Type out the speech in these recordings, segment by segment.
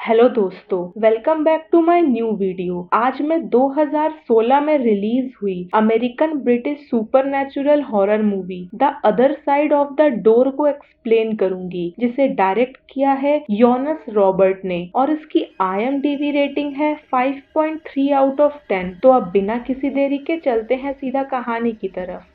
Hello दोस्तों, welcome back to my new video. आज मैं 2016 में रिलीज हुई American British supernatural horror movie the other side of the door को explain करूंगी, जिसे डायरेक्ट किया है योनस रॉबर्ट ने और इसकी IMDb रेटिंग है 5.3 आउट ऑफ 10। तो अब बिना किसी देरी के चलते हैं सीधा कहानी की तरफ।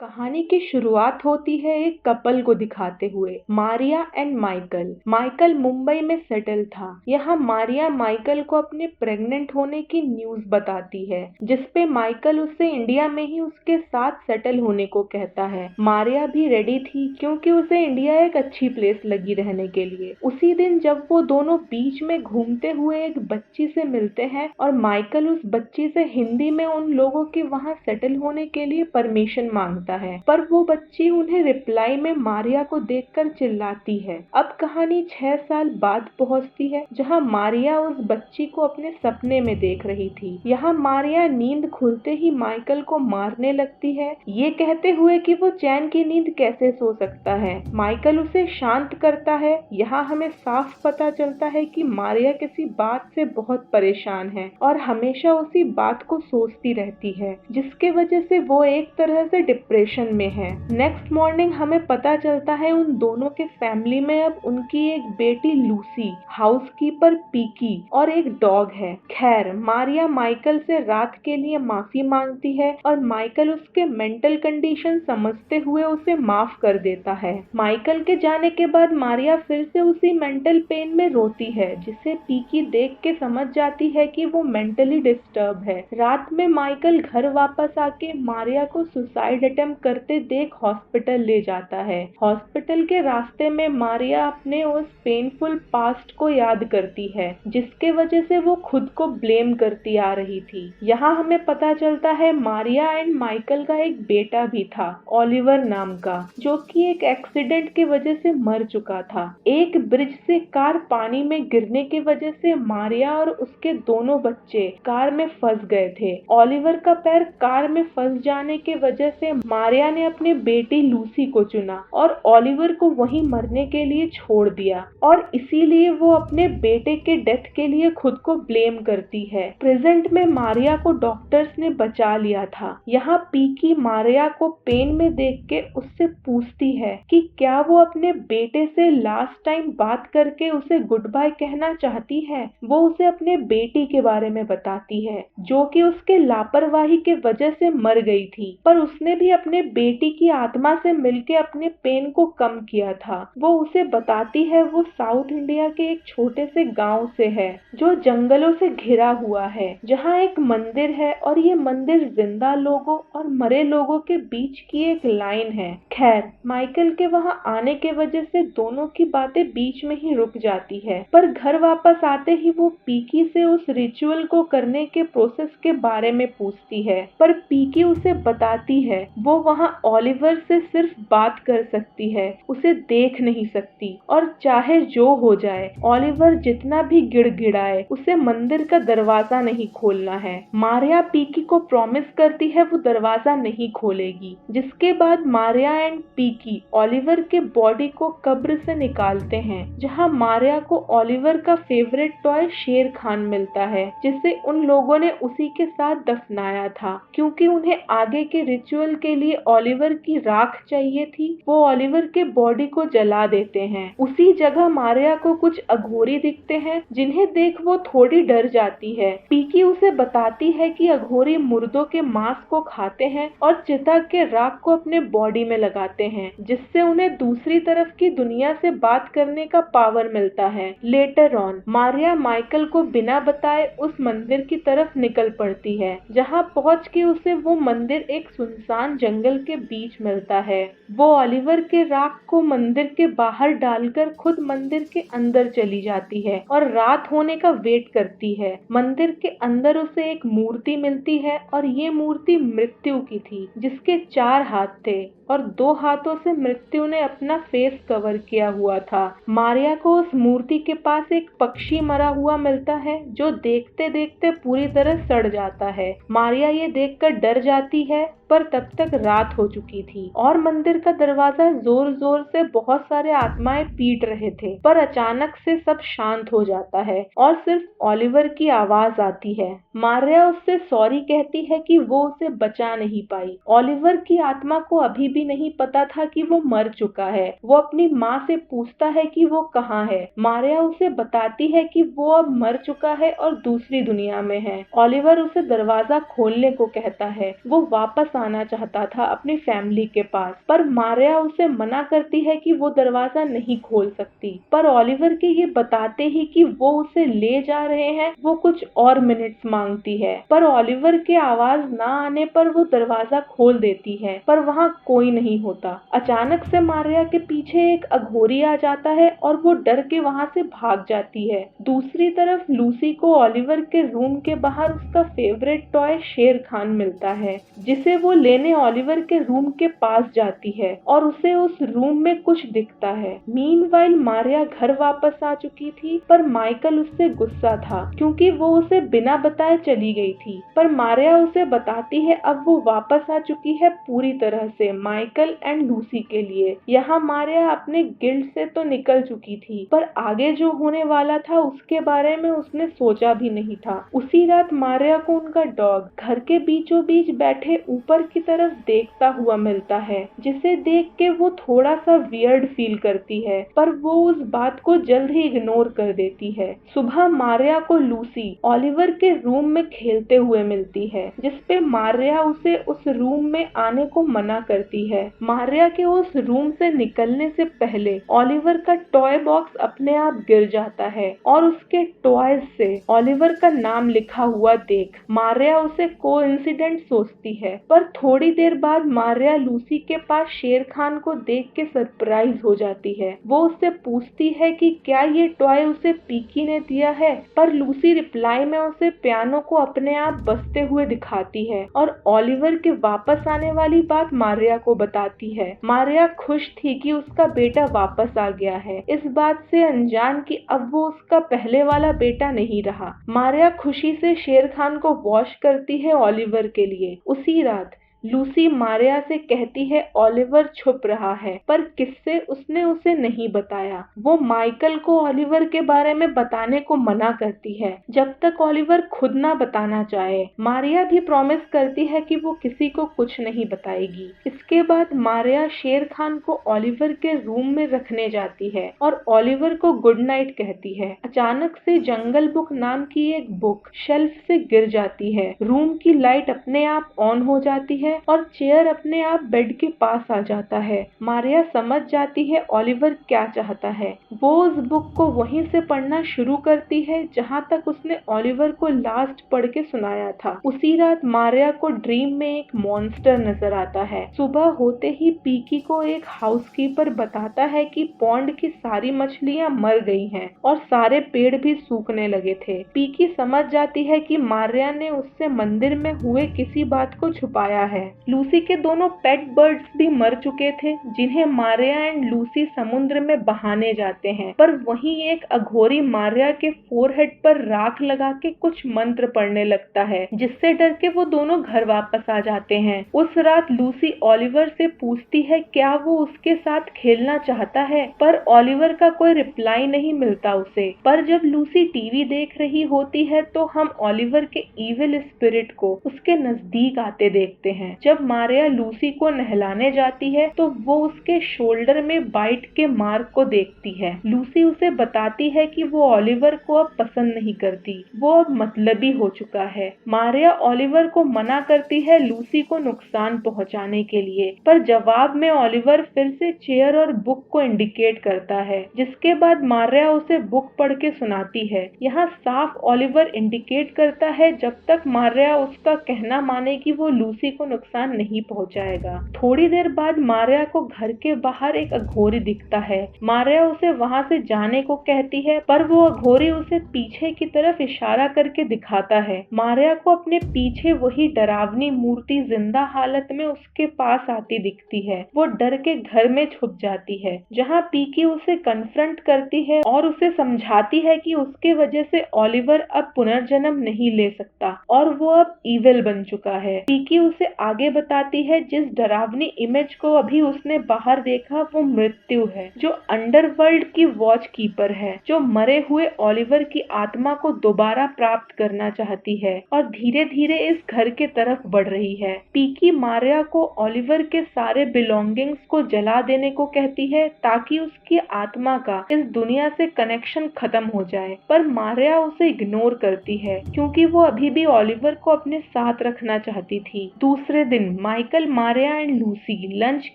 कहानी की शुरुआत होती है एक कपल को दिखाते हुए, Maria and Michael. Michael Mumbai में सेटल था। यहाँ मारिया माइकल को अपने प्रेग्नेंट होने की न्यूज बताती है, जिसपे माइकल उससे इंडिया में ही उसके साथ सेटल होने को कहता है। मारिया भी रेडी थी, क्योंकि उसे इंडिया एक अच्छी प्लेस लगी रहने के लिए। उसी दिन जब वो दोनों बीच में घूमते हुए एक बच्ची से मिलते हैं और माइकल उस बच्ची से हिंदी में उन लोगों के वहाँ सेटल होने के लिए परमिशन मांगता है, पर वो बच्ची उन्हें रिप्लाई में मारिया को देखकर चिल्लाती है। अब कहानी 6 साल बाद पहुंचती है, जहां मारिया उस बच्ची को अपने सपने में देख रही थी। यहाँ मारिया नींद खुलते ही माइकल को मारने लगती है, ये कहते हुए कि वो चैन की नींद कैसे सो सकता है। माइकल उसे शांत करता है। यहाँ हमें साफ पता चलता है कि मारिया किसी बात से बहुत परेशान है और हमेशा उसी बात को सोचती रहती है, जिसके वजह से वो एक तरह से डिप्रेशन में है। नेक्स्ट मॉर्निंग हमें पता चलता है उन दोनों के फैमिली में अब उनकी एक बेटी लूसी, हाउसकीपर पीकी और एक डॉग है। खैर, मारिया माइकल से रात के लिए माफी मांगती है और माइकल उसके मेंटल कंडीशन समझते हुए उसे माफ कर देता है। माइकल के जाने के बाद मारिया फिर से उसी मेंटल पेन में रोती है, जिसे पीकी देख के समझ जाती है कि वो मेंटली डिस्टर्ब है। रात में माइकल घर वापस आके मारिया को सुसाइड अटेम्प्ट करते देख हॉस्पिटल ले जाता है। हॉस्पिटल के रास्ते में मारिया अपने उस पेनफुल पास्ट को याद करती है, जिसके वजह से वो खुद को ब्लेम करती आ रही थी। यहाँ हमें पता चलता है मारिया एंड माइकल का एक बेटा भी था, ओलिवर नाम का, जो कि एक एक्सीडेंट की वजह से मर चुका था। एक ब्रिज से कार पानी में गिरने की वजह से मारिया और उसके दोनों बच्चे कार में फंस गए थे। ओलिवर का पैर कार में फंस जाने की वजह से मारिया ने अपनी बेटी लूसी को चुना और ओलिवर को वहीं मरने के लिए छोड़ दिया, और इसीलिए वो अपने बेटे के डेथ के लिए खुद को ब्लेम करती है। प्रेजेंट में मारिया को डॉक्टर्स ने बचा लिया था। यहाँ पीकी मारिया को पेन में देख के उससे पूछती है कि क्या वो अपने बेटे से लास्ट टाइम बात करके उसे गुड बाय कहना चाहती है। वो उसे अपने बेटी के बारे में बताती है, जो कि उसके लापरवाही के वजह से मर गई थी, पर उसने भी अपने बेटी की आत्मा से मिलके अपने पेन को कम किया था। वो उसे बताती है वो साउथ इंडिया के एक छोटे से गांव से है, जो जंगलों से घिरा हुआ है, जहाँ एक मंदिर है और ये मंदिर जिंदा लोगों और मरे लोगों के बीच की एक लाइन है। खैर, माइकल के वहाँ आने के वजह से दोनों की बातें बीच में ही रुक जाती है, पर घर वापस आते ही वो पीकी से उस रिचुअल को करने के प्रोसेस के बारे में पूछती है, पर पीकी उसे बताती है वो वहाँ ओलिवर से सिर्फ बात कर सकती है, उसे देख नहीं सकती, और चाहे जो हो जाए, ओलिवर जितना भी गिड़गिड़ाए, उसे मंदिर का दरवाजा नहीं खोलना है। मारिया पीकी को प्रॉमिस करती है वो दरवाजा नहीं खोलेगी, जिसके बाद मारिया एंड पीकी ओलिवर के बॉडी को कब्र से निकालते हैं, जहाँ मारिया को ओलिवर का फेवरेट टॉय शेर खान मिलता है, जिसे उन लोगों ने उसी के साथ दफनाया था, क्योंकि उन्हें आगे के रिचुअल के लिए ओलिवर की राख चाहिए थी। वो ओलिवर के बॉडी को जला देते हैं। उसी जगह मारिया को कुछ अघोरी दिखते हैं, जिन्हें देख वो थोड़ी डर जाती है। पीकी उसे बताती है कि अघोरी मुर्दों के मांस को खाते हैं और चिता के राख को अपने बॉडी में लगाते हैं, जिससे उन्हें दूसरी तरफ की दुनिया से बात करने का पावर मिलता है। लेटर ऑन मारिया माइकल को बिना बताए उस मंदिर की तरफ निकल पड़ती है, जहाँ पहुँच के उसे वो मंदिर एक सुनसान जंगल के बीच मिलता है। वो ओलिवर के राख को मंदिर के बाहर डालकर खुद मंदिर के अंदर चली जाती है और रात होने का वेट करती है। मंदिर के अंदर उसे एक मूर्ति मिलती है और ये मूर्ति मृत्यु की थी, जिसके 4 हाथ थे। और 2 हाथों से मृत्यु ने अपना फेस कवर किया हुआ था। मारिया को उस मूर्ति के पास एक पक्षी मरा हुआ मिलता है जो देखते देखते पूरी तरह सड़ जाता है। मारिया ये देखकर डर जाती है, पर तब तक रात हो चुकी थी और मंदिर का दरवाजा जोर जोर से बहुत सारे आत्माएं पीट रहे थे। पर अचानक से सब शांत हो जाता है और सिर्फ ओलिवर की आवाज आती है। मारिया उससे सॉरी कहती है कि वो उसे बचा नहीं पाई। ओलिवर की आत्मा को अभी भी नहीं पता था कि वो मर चुका है। वो अपनी माँ से पूछता है कि वो कहाँ है। मारिया उसे बताती है कि वो अब मर चुका है और दूसरी दुनिया में है। ओलिवर उसे दरवाजा खोलने को कहता है। वो वापस आना चाहता था अपनी फैमिली के पास, पर मारिया उसे मना करती है कि वो दरवाजा नहीं खोल सकती। पर ओलिवर के ये बताते ही कि वो उसे ले जा रहे हैं, वो कुछ और मिनट्स मांगती है। पर ओलिवर के आवाज ना आने पर वो दरवाजा खोल देती है, पर वहाँ कोई नहीं होता। अचानक से मारिया के पीछे एक अघोरी आ जाता है और वो डर के वहाँ से भाग जाती है। दूसरी तरफ लूसी को ओलिवर के रूम के बाहर उसका फेवरेट टॉय शेर खान मिलता है, जिसे वो लेने ओलिवर के रूम के पास जाती है और उसे उस रूम में कुछ दिखता है। मीनवाइल मारिया घर वापस आ चुकी थी, पर माइकल उससे गुस्सा था क्योंकि वो उसे बिना बताए चली गई थी। पर मारिया उसे बताती है अब वो वापस आ चुकी है पूरी तरह से माइकल एंड लूसी के लिए। यहाँ मारिया अपने गिल्ड से तो निकल चुकी थी, पर आगे जो होने वाला था उसके बारे में उसने सोचा भी नहीं था। उसी रात मारिया को उनका डॉग घर के बीचों बीच बैठे ऊपर की तरफ देखता हुआ मिलता है, जिसे देख के वो थोड़ा सा वियर्ड फील करती है, पर वो उस बात को जल्द ही इग्नोर कर देती है। सुबह मारिया को लूसी ओलिवर के रूम में खेलते हुए मिलती है, जिसपे मारिया उसे उस रूम में आने को मना करती है। मारिया के उस रूम से निकलने से पहले ओलिवर का टॉय बॉक्स अपने आप गिर जाता है और उसके टॉयज से ओलिवर का नाम लिखा हुआ देख मारिया उसे कोइंसिडेंट सोचती है। पर थोड़ी देर बाद मारिया लूसी के पास शेर खान को देख के सरप्राइज हो जाती है। वो उससे पूछती है कि क्या ये टॉय उसे पीकी ने दिया है, पर लूसी रिप्लाई में उसे पियानो को अपने आप बजते हुए दिखाती है और ओलिवर के वापस आने वाली बात मारिया को बताती है। मारिया खुश थी कि उसका बेटा वापस आ गया है, इस बात से अनजान कि अब वो उसका पहले वाला बेटा नहीं रहा। मारिया खुशी से शेर खान को वॉश करती है ओलिवर के लिए। उसी रात लूसी मारिया से कहती है ओलिवर छुप रहा है, पर किससे उसने उसे नहीं बताया। वो माइकल को ओलिवर के बारे में बताने को मना करती है जब तक ओलिवर खुद ना बताना चाहे। मारिया भी प्रॉमिस करती है कि वो किसी को कुछ नहीं बताएगी। इसके बाद मारिया शेर खान को ओलिवर के रूम में रखने जाती है और ओलिवर को गुड नाइट कहती है। अचानक से जंगल बुक नाम की एक बुक शेल्फ से गिर जाती है। रूम की लाइट अपने आप ऑन हो जाती है और चेयर अपने आप बेड के पास आ जाता है। मारिया समझ जाती है ओलिवर क्या चाहता है। वो उस बुक को वहीं से पढ़ना शुरू करती है जहां तक उसने ओलिवर को लास्ट पढ़ के सुनाया था। उसी रात मारिया को ड्रीम में एक मॉन्स्टर नजर आता है। सुबह होते ही पीकी को एक हाउसकीपर बताता है कि पॉन्ड की सारी मछलियां मर गई हैं और सारे पेड़ भी सूखने लगे थे। पीकी समझ जाती है कि मारिया ने उससे मंदिर में हुए किसी बात को छुपाया है। लूसी के दोनों पेट बर्ड्स भी मर चुके थे, जिन्हें मारिया एंड लूसी समुद्र में बहाने जाते हैं। पर वहीं एक अघोरी मारिया के फोरहेड पर राख लगा के कुछ मंत्र पढ़ने लगता है, जिससे डर के वो दोनों घर वापस आ जाते हैं। उस रात लूसी ओलिवर से पूछती है क्या वो उसके साथ खेलना चाहता है, पर ओलिवर का कोई रिप्लाई नहीं मिलता उसे। पर जब लूसी टीवी देख रही होती है तो हम ओलिवर के इविल स्पिरिट को उसके नजदीक आते देखते हैं। जब मारिया लूसी को नहलाने जाती है तो वो उसके शोल्डर में बाइट के मार्क को देखती है। लूसी उसे बताती है कि वो ओलिवर को अब पसंद नहीं करती, वो अब मतलबी हो चुका है। मारिया ओलिवर को मना करती है लूसी को नुकसान पहुंचाने के लिए, पर जवाब में ओलिवर फिर से चेयर और बुक को इंडिकेट करता है, जिसके बाद मारिया उसे बुक पढ़ के सुनाती है। यहाँ साफ ओलिवर इंडिकेट करता है जब तक मारिया उसका कहना माने कि वो लूसी को नुकसान नहीं पहुंचाएगा। थोड़ी देर बाद मारिया को घर के बाहर एक अघोरी दिखता है। मारिया उसे वहां से जाने को कहती है, पर वो अघोरी उसे पीछे की तरफ इशारा करके दिखाता है। मारिया को अपने पीछे वही डरावनी मूर्ति जिंदा हालत में उसके पास आती दिखती है। वो डर के घर में छुप जाती है, जहाँ पीकी उसे कन्फ्रंट करती है और उसे समझाती है कि उसके वजह से ओलिवर अब पुनर्जन्म नहीं ले सकता और वो अब इविल बन चुका है। पीकी उसे आगे बताती है जिस डरावनी इमेज को अभी उसने बाहर देखा वो मृत्यु है, जो अंडरवर्ल्ड की वॉच कीपर है, जो मरे हुए ओलिवर की आत्मा को दोबारा प्राप्त करना चाहती है और धीरे धीरे इस घर के तरफ बढ़ रही है। पीकी मारिया को ओलिवर के सारे बिलोंगिंग्स को जला देने को कहती है ताकि उसकी आत्मा का इस दुनिया से कनेक्शन खत्म हो जाए, पर मारिया उसे इग्नोर करती है क्योंकि वो अभी भी ओलिवर को अपने साथ रखना चाहती थी। दूसरे दिन Michael, Maria and Lucy lunch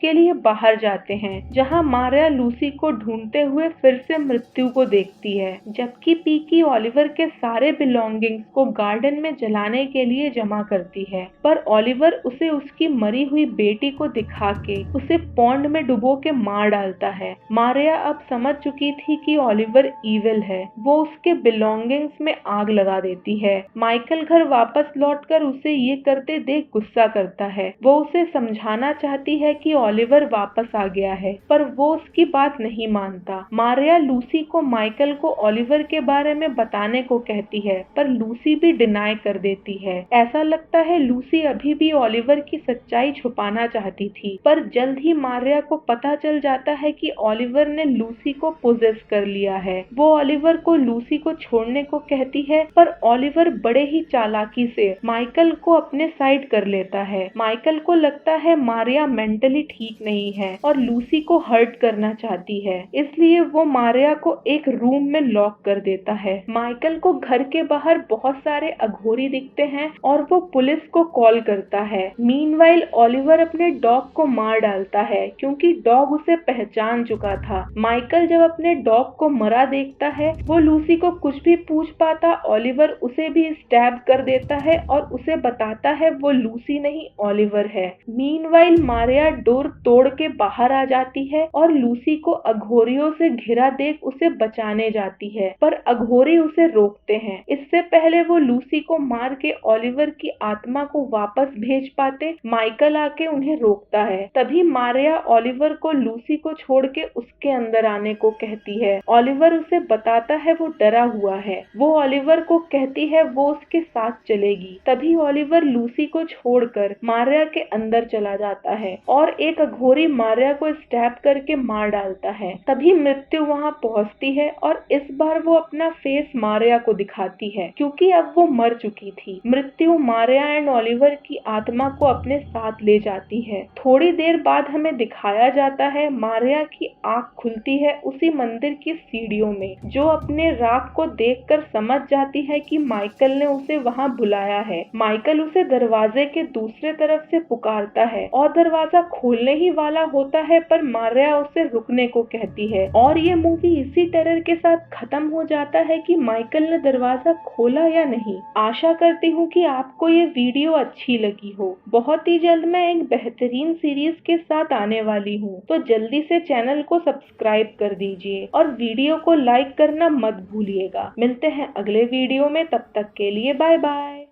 के लिए बाहर जाते हैं, जहां मारिया लूसी को ढूंढते हुए फिर से मृत्यु को देखती है, जबकि पीकी ओलिवर के सारे बिलोंगिंग्स को गार्डन में जलाने के लिए जमा करती है, पर ओलिवर उसे उसकी मरी हुई बेटी को दिखा के उसे पॉन्ड में डुबो के मार डालता है। मारिया अब समझ चुकी थी कि ओलिवर इविल है। वो उसके बिलोंगिंग्स में आग लगा देती है। माइकल घर वापस लौटकर उसे ये करते देख गुस्सा करता है। वो उसे समझाना चाहती है कि ओलिवर वापस आ गया है, पर वो उसकी बात नहीं मानता। मारिया लूसी को माइकल को ओलिवर के बारे में बताने को कहती है, पर लूसी भी डिनाई कर देती है। ऐसा लगता है लूसी अभी भी ओलिवर की सच्चाई छुपाना चाहती थी, पर जल्द ही मारिया को पता चल जाता है कि ओलिवर ने लूसी को पोजेस कर लिया है। वो ओलिवर को लूसी को छोड़ने को कहती है, पर ओलिवर बड़े ही चालाकी से माइकल को अपने साइड कर लेता है। माइकल को लगता है मारिया मेंटली ठीक नहीं है और लूसी को हर्ट करना चाहती है, इसलिए वो मारिया को एक रूम में लॉक कर देता है। माइकल को घर के बाहर बहुत सारे अघोरी दिखते हैं और वो पुलिस को कॉल करता है। मीनवाइल ओलिवर अपने डॉग को मार डालता है क्योंकि डॉग उसे पहचान चुका था। माइकल जब अपने डॉग को मरा देखता है, वो लूसी को कुछ भी पूछ पाता ओलिवर उसे भी स्टैब कर देता है और उसे बताता है वो लूसी नहीं ओलिवर है। मीनवाइल मारिया डोर तोड़ के बाहर आ जाती है और लूसी को अघोरियों से घिरा देख उसे बचाने जाती है, पर अघोरी उसे रोकते हैं। इससे पहले वो लूसी को मार के ओलिवर की आत्मा को वापस भेज पाते, माइकल आके उन्हें रोकता है। तभी मारिया ओलिवर को लूसी को छोड़ के उसके अंदर आने को कहती है। ओलिवर उसे बताता है वो डरा हुआ है। वो ओलिवर को कहती है वो उसके साथ चलेगी। तभी ओलिवर लूसी को छोड़कर मारिया के अंदर चला जाता है और एक अघोरी मारिया को स्टैब करके मार डालता है। तभी मृत्यु वहां पहुंचती है और इस बार वो अपना फेस मारिया को दिखाती है क्योंकि अब वो मर चुकी थी। मृत्यु मारिया एंड ओलिवर की आत्मा को अपने साथ ले जाती है। थोड़ी देर बाद हमें दिखाया जाता है मारिया की आंख खुलती है उसी मंदिर की सीढ़ियों में, जो अपने राख को देखकर समझ जाती है कि माइकल ने उसे वहां बुलाया है। माइकल उसे दरवाजे के दूसरे तरफ से पुकारता है और दरवाजा खोलने ही वाला होता है, पर मारिया उसे रुकने को कहती है और ये मूवी इसी टेरर के साथ खत्म हो जाता है कि माइकल ने दरवाजा खोला या नहीं। आशा करती हूँ कि आपको ये वीडियो अच्छी लगी हो। बहुत ही जल्द मैं एक बेहतरीन सीरीज के साथ आने वाली हूँ, तो जल्दी से चैनल को सब्सक्राइब कर दीजिए और वीडियो को लाइक करना मत भूलिएगा। मिलते हैं अगले वीडियो में, तब तक के लिए बाय बाय।